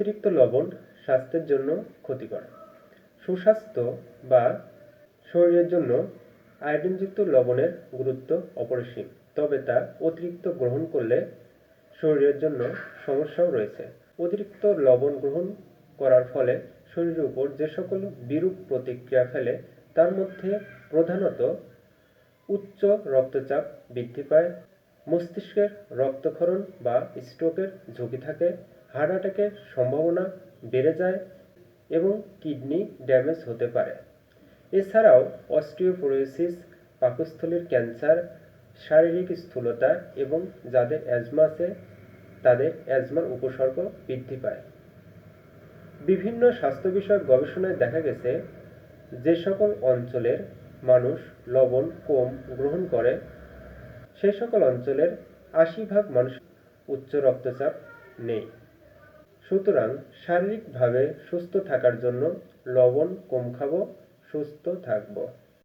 অতিরিক্ত লবণ স্বাস্থ্যের জন্য ক্ষতিকর। সুস্বাস্থ্য বা শরীরের জন্য আয়োডিনযুক্ত লবণের গুরুত্ব অপরিসীম, তবে তা অতিরিক্ত গ্রহণ করলে শরীরের জন্য সমস্যাও রয়েছে। অতিরিক্ত লবণ গ্রহণ করার ফলে শরীরের উপর যে সকল বিরূপ প্রতিক্রিয়া ফেলে তার মধ্যে প্রধানত উচ্চ রক্তচাপ বৃদ্ধি পায়, মস্তিষ্কের রক্তক্ষরণ বা স্ট্রোকের ঝুঁকি থাকে, হার্ট অ্যাটাকের সম্ভাবনা বেড়ে যায় এবং কিডনি ড্যামেজ হতে পারে। এছাড়াও অস্টিওপোরোসিস, পাকস্থলীর ক্যান্সার, শারীরিক স্থূলতা এবং যাদের অ্যাজমা আছে তাদের অ্যাজমার উপসর্গ বৃদ্ধি পায়। বিভিন্ন স্বাস্থ্য বিষয়ক গবেষণায় দেখা গেছে যে সকল অঞ্চলের মানুষ লবণ কম গ্রহণ করে সেই সকল অঞ্চলের ৮০% মানুষের উচ্চ রক্তচাপ নেই। সুতরাং শারীরিকভাবে সুস্থ থাকার জন্য লবণ কম খাবো, সুস্থ থাকবো।